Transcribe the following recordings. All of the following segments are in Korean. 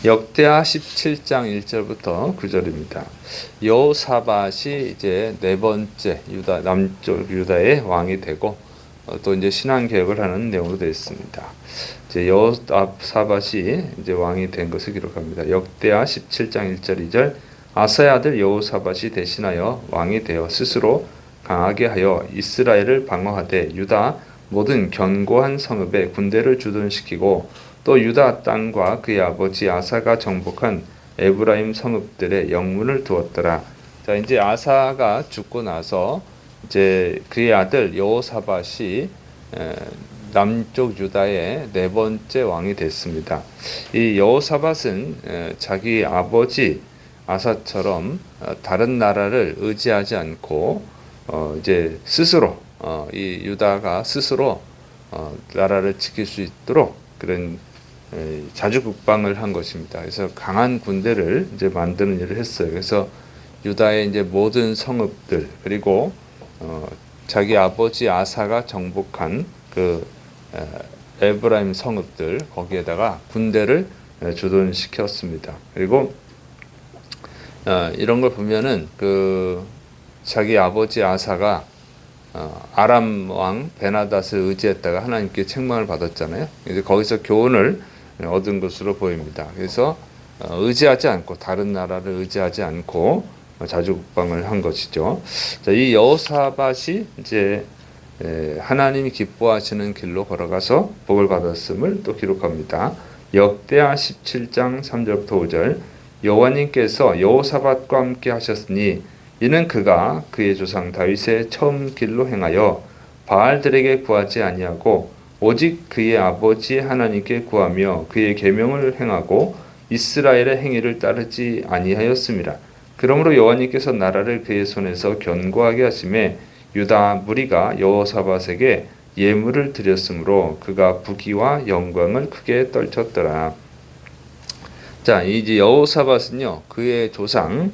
역대하 17장 1절부터 9절입니다. 여호사밧이 이제 네 번째 유다 남쪽 유다의 왕이 되고 또 이제 신앙 개혁을 하는 내용으로 되어 있습니다. 이제 여호사밧이 이제 왕이 된 것을 기록합니다. 역대하 17장 1절 2절 아사의 아들 여호사밧이 대신하여 왕이 되어 스스로 강하게 하여 이스라엘을 방어하되 유다 모든 견고한 성읍에 군대를 주둔시키고 또 유다 땅과 그의 아버지 아사가 정복한 에브라임 성읍들의 영문을 두었더라. 자, 이제 아사가 죽고 나서 이제 그의 아들 여호사밧이 남쪽 유다의 네 번째 왕이 됐습니다. 이 여호사밧은 자기 아버지 아사처럼 다른 나라를 의지하지 않고 이제 스스로 이 유다가 스스로 나라를 지킬 수 있도록 그런 자주 국방을 한 것입니다. 그래서 강한 군대를 이제 만드는 일을 했어요. 그래서 유다의 이제 모든 성읍들 그리고 자기 아버지 아사가 정복한 그 에브라임 성읍들 거기에다가 군대를 주둔시켰습니다. 그리고 이런 걸 보면은 그 자기 아버지 아사가 아람 왕 베나닷을 의지했다가 하나님께 책망을 받았잖아요. 이제 거기서 교훈을 얻은 것으로 보입니다. 그래서 의지하지 않고 다른 나라를 의지하지 않고 자주국방을 한 것이죠. 자, 이 여호사밧이 이제 하나님이 기뻐하시는 길로 걸어가서 복을 받았음을 또 기록합니다. 역대하 17장 3절부터 5절 여호와님께서 여호사밧과 함께 하셨으니 이는 그가 그의 조상 다윗의 처음 길로 행하여 바알들에게 구하지 아니하고 오직 그의 아버지 하나님께 구하며 그의 계명을 행하고 이스라엘의 행위를 따르지 아니하였습니다. 그러므로 여호와님께서 나라를 그의 손에서 견고하게 하심에 유다 무리가 여호사밧에게 예물을 드렸으므로 그가 부귀와 영광을 크게 떨쳤더라. 자, 이제 여호사밧은요 그의 조상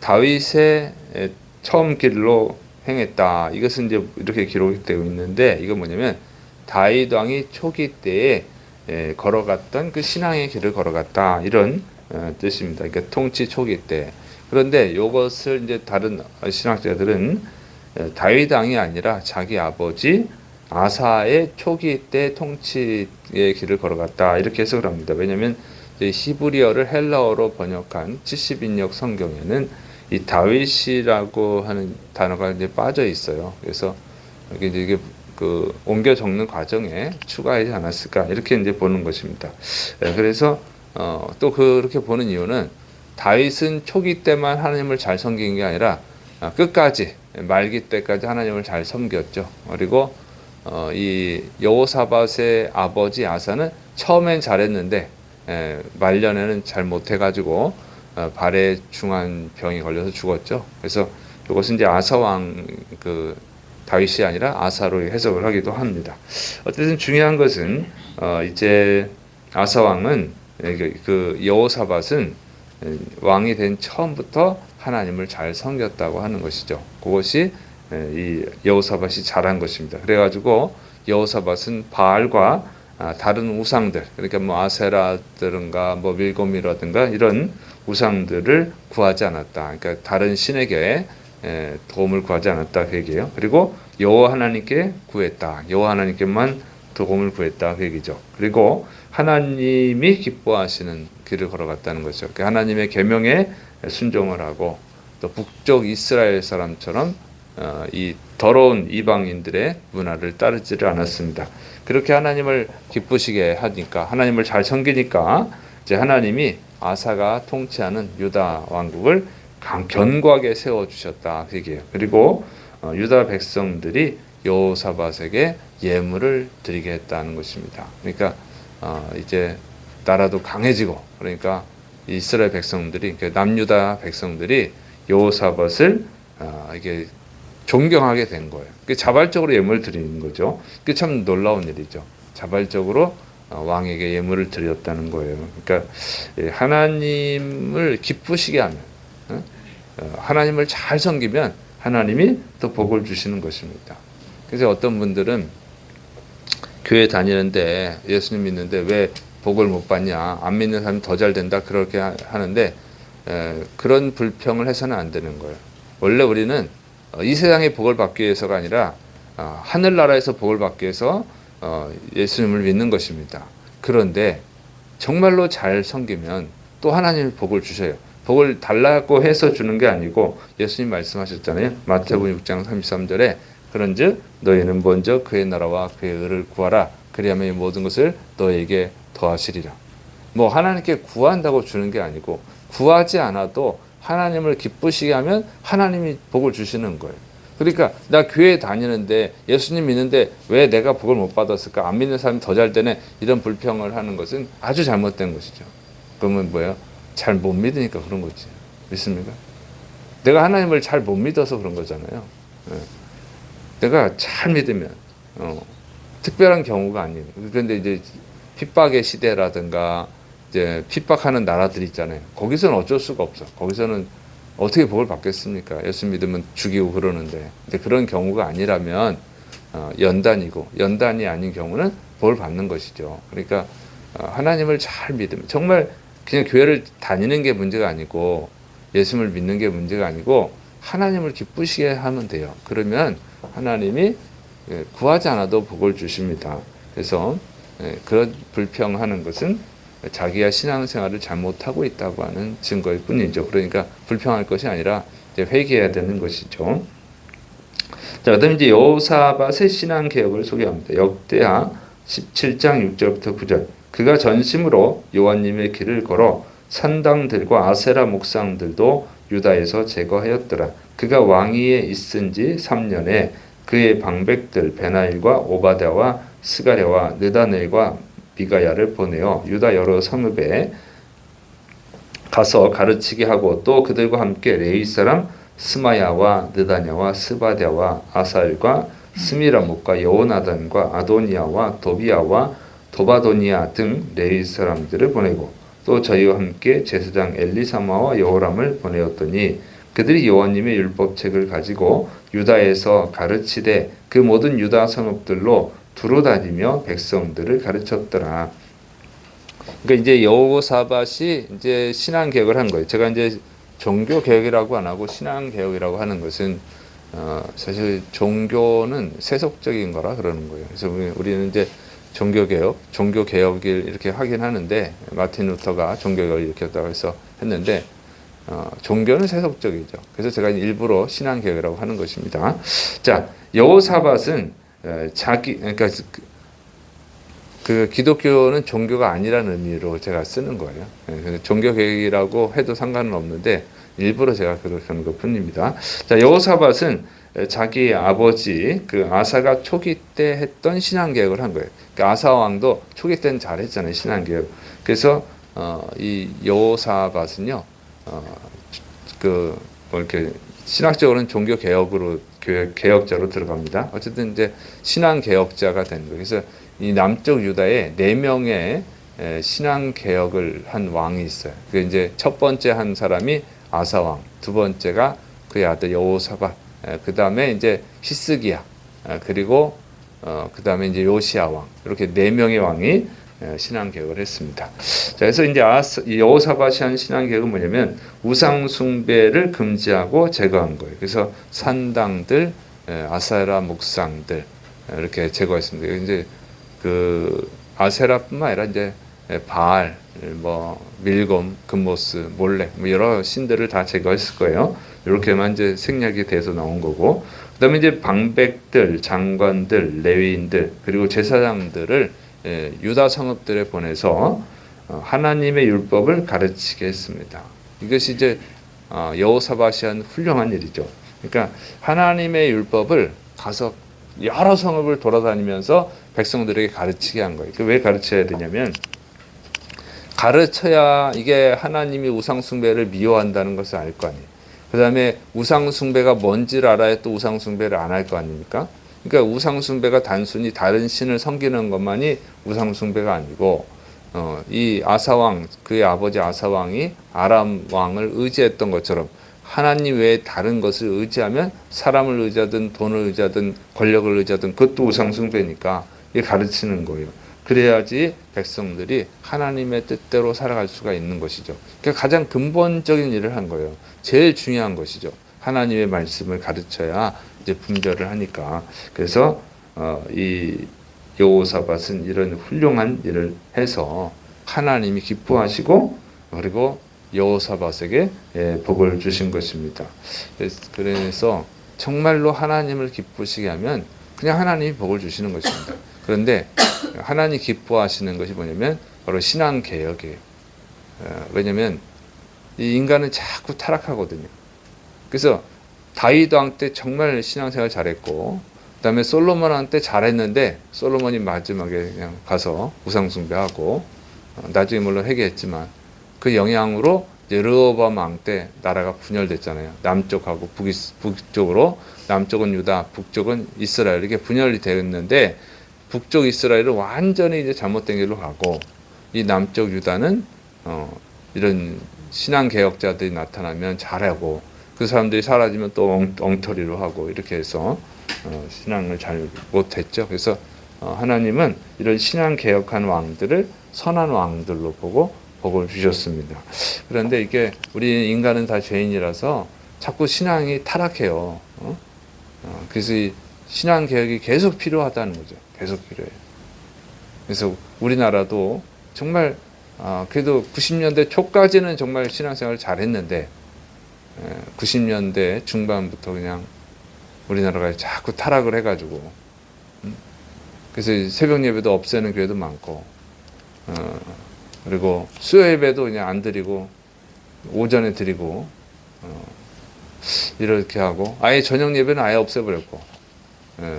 다윗의 처음 길로 행했다. 이것은 이제 이렇게 기록이 되어 있는데 이건 뭐냐면 다윗 왕이 초기 때에 걸어갔던 그 신앙의 길을 걸어갔다 이런 뜻입니다. 그러니까 통치 초기 때. 그런데 이것을 이제 다른 신학자들은 다윗 왕이 아니라 자기 아버지 아사의 초기 때 통치의 길을 걸어갔다 이렇게 해석을 합니다. 왜냐하면 히브리어를 헬라어로 번역한 70인역 성경에는 이 다윗이라고 하는 단어가 이제 빠져 있어요. 그래서 이게 그 옮겨 적는 과정에 추가하지 않았을까 이렇게 이제 보는 것입니다. 그래서 또 그렇게 보는 이유는 다윗은 초기 때만 하나님을 잘 섬긴 게 아니라 끝까지 말기 때까지 하나님을 잘 섬겼죠. 그리고 이 여호사밧의 아버지 아사는 처음엔 잘했는데 말년에는 잘 못해가지고 발에 중한 병이 걸려서 죽었죠. 그래서 이것은 이제 아사 왕 그 다윗이 아니라 아사로 해석을 하기도 합니다. 어쨌든 중요한 것은 이제 아사 왕은 그 여호사밧은 왕이 된 처음부터 하나님을 잘 섬겼다고 하는 것이죠. 그것이 이 여호사밧이 잘한 것입니다. 그래가지고 여호사밧은 바알과 다른 우상들, 그러니까 뭐 아세라든가 뭐 밀곰이라든가 이런 우상들을 구하지 않았다. 그러니까 다른 신에게 도움을 구하지 않았다 그 얘기예요. 그리고 여호와 하나님께 구했다. 여호와 하나님께만 도움을 구했다 그 얘기죠. 그리고 하나님이 기뻐하시는 길을 걸어갔다는 거죠. 그러니까 하나님의 계명에 순종을 하고 또 북쪽 이스라엘 사람처럼 이 더러운 이방인들의 문화를 따르지를 않았습니다. 그렇게 하나님을 기쁘시게 하니까 하나님을 잘 섬기니까 이제 하나님이 아사가 통치하는 유다 왕국을 견고하게 세워주셨다 그 얘기예요. 그리고 유다 백성들이 여호사밧에게 예물을 드리게 했다는 것입니다. 그러니까 이제 나라도 강해지고 그러니까 이스라엘 백성들이 그러니까 남유다 백성들이 여호사밧을 이게 존경하게 된 거예요. 자발적으로 예물을 드리는 거죠. 그게 참 놀라운 일이죠. 자발적으로 왕에게 예물을 드렸다는 거예요. 그러니까 하나님을 기쁘시게 하면 하나님을 잘 섬기면 하나님이 또 복을 주시는 것입니다. 그래서 어떤 분들은 교회 다니는데 예수님 믿는데 왜 복을 못 받냐? 안 믿는 사람이 더 잘 된다. 그렇게 하는데 그런 불평을 해서는 안 되는 거예요. 원래 우리는 이 세상의 복을 받기 위해서가 아니라 하늘나라에서 복을 받기 위해서 예수님을 믿는 것입니다. 그런데 정말로 잘 섬기면 또 하나님이 복을 주셔요. 복을 달라고 해서 주는 게 아니고 예수님 말씀하셨잖아요. 마태복음 6장 33절에 그런즉 너희는 먼저 그의 나라와 그의 의를 구하라. 그리하면 이 모든 것을 너에게 더하시리라. 뭐 하나님께 구한다고 주는 게 아니고 구하지 않아도 하나님을 기쁘시게 하면 하나님이 복을 주시는 거예요. 그러니까 나 교회 다니는데 예수님 믿는데 왜 내가 복을 못 받았을까? 안 믿는 사람이 더 잘 되네. 이런 불평을 하는 것은 아주 잘못된 것이죠. 그러면 뭐예요? 잘 못 믿으니까 그런 거지. 믿습니까? 내가 하나님을 잘 못 믿어서 그런 거잖아요. 내가 잘 믿으면 특별한 경우가 아니에요. 그런데 이제 핍박의 시대라든가 이제 핍박하는 나라들 있잖아요. 거기서는 어쩔 수가 없어. 거기서는 어떻게 복을 받겠습니까? 예수 믿으면 죽이고 그러는데. 근데 그런 경우가 아니라면 연단이고 연단이 아닌 경우는 복을 받는 것이죠. 그러니까 하나님을 잘 믿으면 정말 그냥 교회를 다니는 게 문제가 아니고 예수님을 믿는 게 문제가 아니고 하나님을 기쁘시게 하면 돼요. 그러면 하나님이 구하지 않아도 복을 주십니다. 그래서 그런 불평하는 것은 자기가 신앙생활을 잘못하고 있다고 하는 증거일 뿐이죠. 그러니까 불평할 것이 아니라 이제 회개해야 되는 것이죠. 자, 그다음에 이제 여호사밧의 신앙 개혁을 소개합니다. 역대하 17장 6절부터 9절. 그가 전심으로 여호와님의 길을 걸어 산당들과 아세라 목상들도 유다에서 제거하였더라. 그가 왕위에 있은 지 3년에 그의 방백들 베나일과 오바댜와 스가랴와 느다넬과 미가야를 보내어 유다 여러 성읍에 가서 가르치게 하고 또 그들과 함께 레위 사람 스마야와 느다냐와 스바랴와 아사엘과 스미라목과 여호나단과 아도니아와 도비아와 도바도니아 등 레위 사람들을 보내고 또 저희와 함께 제사장 엘리사마와 여호람을 보내었더니 그들이 여호와님의 율법책을 가지고 유다에서 가르치되 그 모든 유다 성읍들로 두루 다니며 백성들을 가르쳤더라. 그러니까 이제 여호사밧이 이제 신앙 개혁을 한 거예요. 제가 이제 종교 개혁이라고 안 하고 신앙 개혁이라고 하는 것은 사실 종교는 세속적인 거라 그러는 거예요. 그래서 우리는 이제 종교 개혁을 이렇게 하긴 하는데 마틴 루터가 종교 개혁을 일으켰다고 해서 했는데 종교는 세속적이죠. 그래서 제가 일부러 신앙 개혁이라고 하는 것입니다. 자, 여호사밧은 그러니까 그 기독교는 종교가 아니라는 의미로 제가 쓰는 거예요. 종교 개혁이라고 해도 상관은 없는데 일부러 제가 그렇게 하는 것 뿐입니다. 자, 여호사밧은 자기 아버지 그 아사가 초기 때 했던 신앙 개혁을 한 거예요. 그러니까 아사 왕도 초기 때는 잘했잖아요, 신앙 개혁. 그래서 이 여호사밧은요, 뭐 이렇게 신학적으로는 종교 개혁으로 개혁자로 들어갑니다. 어쨌든 이제 신앙 개혁자가 된 거예요. 그래서 이 남쪽 유다에 4명의 신앙 개혁을 한 왕이 있어요. 그 이제 첫 번째 한 사람이 아사 왕, 두 번째가 그의 아들 여호사밧, 그 다음에 이제 히스기야, 그리고 그 다음에 이제 요시야 왕, 이렇게 4명의 왕이 신앙 개혁을 했습니다. 자, 그래서 이제 여호사밧이 한 신앙 개혁은 뭐냐면 우상 숭배를 금지하고 제거한 거예요. 그래서 산당들, 아세라 목상들 이렇게 제거했습니다. 이제 그 아세라뿐만 아니라 이제 바알, 뭐 밀곰, 금모스, 몰렉, 뭐 여러 신들을 다 제거했을 거예요. 이렇게만 이제 생략이 돼서 나온 거고, 그다음에 이제 방백들, 장관들, 레위인들 그리고 제사장들을 유다 성읍들에 보내서 하나님의 율법을 가르치게 했습니다. 이것이 이제 여호사밧이 한 훌륭한 일이죠. 그러니까 하나님의 율법을 가서 여러 성읍을 돌아다니면서 백성들에게 가르치게 한 거예요. 왜 가르쳐야 되냐면 가르쳐야 이게 하나님이 우상 숭배를 미워한다는 것을 알 거 아니에요. 그 다음에 우상 숭배가 뭔지를 알아야 또 우상 숭배를 안 할 거 아닙니까? 그러니까 우상 숭배가 단순히 다른 신을 섬기는 것만이 우상 숭배가 아니고 이 아사왕, 그의 아버지 아사왕이 아람 왕을 의지했던 것처럼 하나님 외에 다른 것을 의지하면 사람을 의지하든 돈을 의지하든 권력을 의지하든 그것도 우상 숭배니까 이게 가르치는 거예요. 그래야지 백성들이 하나님의 뜻대로 살아갈 수가 있는 것이죠. 그러니까 가장 근본적인 일을 한 거예요. 제일 중요한 것이죠. 하나님의 말씀을 가르쳐야 이제 분별을 하니까. 그래서 이 여호사밧은 이런 훌륭한 일을 해서 하나님이 기뻐하시고 그리고 여호사밧에게 복을 주신 것입니다. 그래서 정말로 하나님을 기쁘시게 하면 그냥 하나님이 복을 주시는 것입니다. 그런데 하나님 기뻐하시는 것이 뭐냐면 바로 신앙 개혁이에요. 왜냐하면 이 인간은 자꾸 타락하거든요. 그래서 다윗 왕 때 정말 신앙생활 잘했고, 그다음에 솔로몬 왕 때 잘했는데 솔로몬이 마지막에 그냥 가서 우상 숭배하고 나중에 물론 회개했지만 그 영향으로 이제 르호보암 왕 때 나라가 분열됐잖아요. 남쪽하고 북쪽으로, 남쪽은 유다, 북쪽은 이스라엘 이렇게 분열이 되었는데 북쪽 이스라엘은 완전히 이제 잘못된 길로 가고 이 남쪽 유다는 이런 신앙 개혁자들이 나타나면 잘하고 그 사람들이 사라지면 또 엉터리로 하고 이렇게 해서 신앙을 잘 못했죠. 그래서 하나님은 이런 신앙 개혁한 왕들을 선한 왕들로 보고 복을 주셨습니다. 그런데 이게 우리 인간은 다 죄인이라서 자꾸 신앙이 타락해요. 그래서 이 신앙 개혁이 계속 필요하다는 거죠. 계속 필요해요. 그래서 우리나라도 정말 그래도 90년대 초까지는 정말 신앙생활을 잘했는데 90년대 중반부터 그냥 우리나라가 자꾸 타락을 해가지고 그래서 새벽 예배도 없애는 교회도 많고 그리고 수요 예배도 그냥 안 드리고 오전에 드리고 이렇게 하고 아예 저녁 예배는 아예 없애버렸고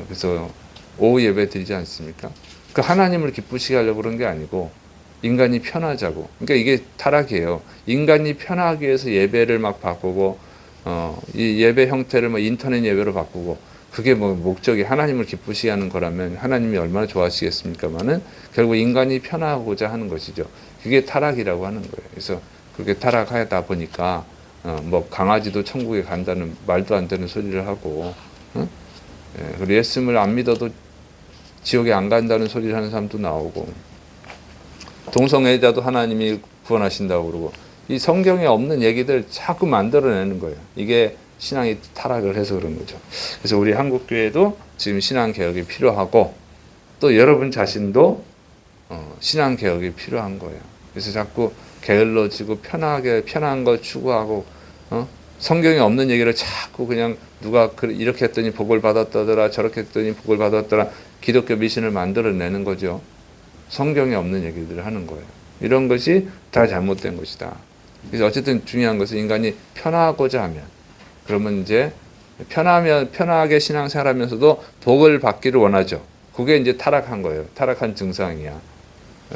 그래서 오후 예배 드리지 않습니까? 그 하나님을 기쁘시게 하려고 그런 게 아니고 인간이 편하자고. 그러니까 이게 타락이에요. 인간이 편하기 위해서 예배를 막 바꾸고 이 예배 형태를 뭐 인터넷 예배로 바꾸고 그게 뭐 목적이 하나님을 기쁘시게 하는 거라면 하나님이 얼마나 좋아하시겠습니까만은 결국 인간이 편하고자 하는 것이죠. 그게 타락이라고 하는 거예요. 그래서 그렇게 타락하다 보니까 뭐 강아지도 천국에 간다는 말도 안 되는 소리를 하고 그리고 예수님을 안 믿어도 지옥에 안 간다는 소리를 하는 사람도 나오고 동성애자도 하나님이 구원하신다고 그러고 이 성경에 없는 얘기들 자꾸 만들어내는 거예요. 이게 신앙이 타락을 해서 그런 거죠. 그래서 우리 한국교회도 지금 신앙 개혁이 필요하고 또 여러분 자신도 신앙 개혁이 필요한 거예요. 그래서 자꾸 게을러지고 편한 걸 추구하고 성경에 없는 얘기를 자꾸 그냥 누가 이렇게 했더니 복을 받았다더라 저렇게 했더니 복을 받았더라 기독교 미신을 만들어내는 거죠. 성경에 없는 얘기들을 하는 거예요. 이런 것이 다 잘못된 것이다. 그래서 어쨌든 중요한 것은 인간이 편하고자 하면 그러면 이제 편하게 신앙생활하면서도 복을 받기를 원하죠. 그게 이제 타락한 거예요. 타락한 증상이야.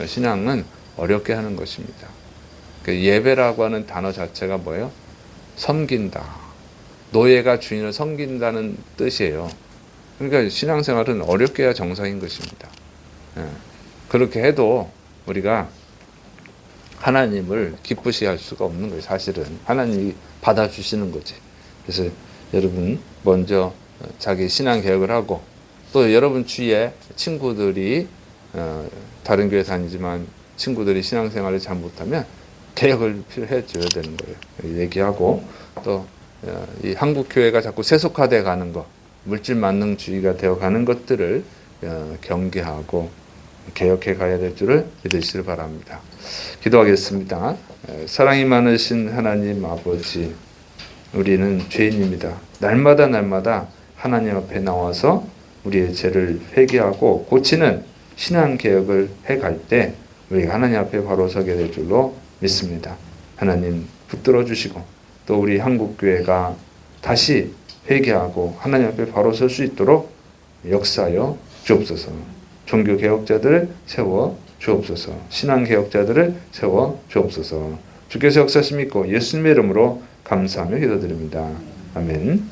신앙은 어렵게 하는 것입니다. 예배라고 하는 단어 자체가 뭐예요? 섬긴다. 노예가 주인을 섬긴다는 뜻이에요. 그러니까 신앙생활은 어렵게 해야 정상인 것입니다. 그렇게 해도 우리가 하나님을 기쁘시게 할 수가 없는 거예요. 사실은 하나님이 받아주시는 거지. 그래서 여러분 먼저 자기 신앙 개혁을 하고 또 여러분 주위에 친구들이 다른 교회 다니지만 친구들이 신앙생활을 잘 못하면 개혁을 필요해 줘야 되는 거예요. 얘기하고 또 이 한국 교회가 자꾸 세속화돼 가는 것, 물질 만능주의가 되어 가는 것들을 경계하고 개혁해 가야 될 줄을 믿으시길 바랍니다. 기도하겠습니다. 사랑이 많으신 하나님 아버지, 우리는 죄인입니다. 날마다 하나님 앞에 나와서 우리의 죄를 회개하고 고치는 신앙 개혁을 해갈 때 우리가 하나님 앞에 바로 서게 될 줄로 믿습니다. 하나님 붙들어 주시고 또 우리 한국교회가 다시 회개하고 하나님 앞에 바로 설 수 있도록 역사하여 주옵소서. 종교 개혁자들을 세워 주옵소서. 신앙 개혁자들을 세워 주옵소서. 주께서 역사하심 믿고 예수님의 이름으로 감사하며 기도드립니다. 아멘.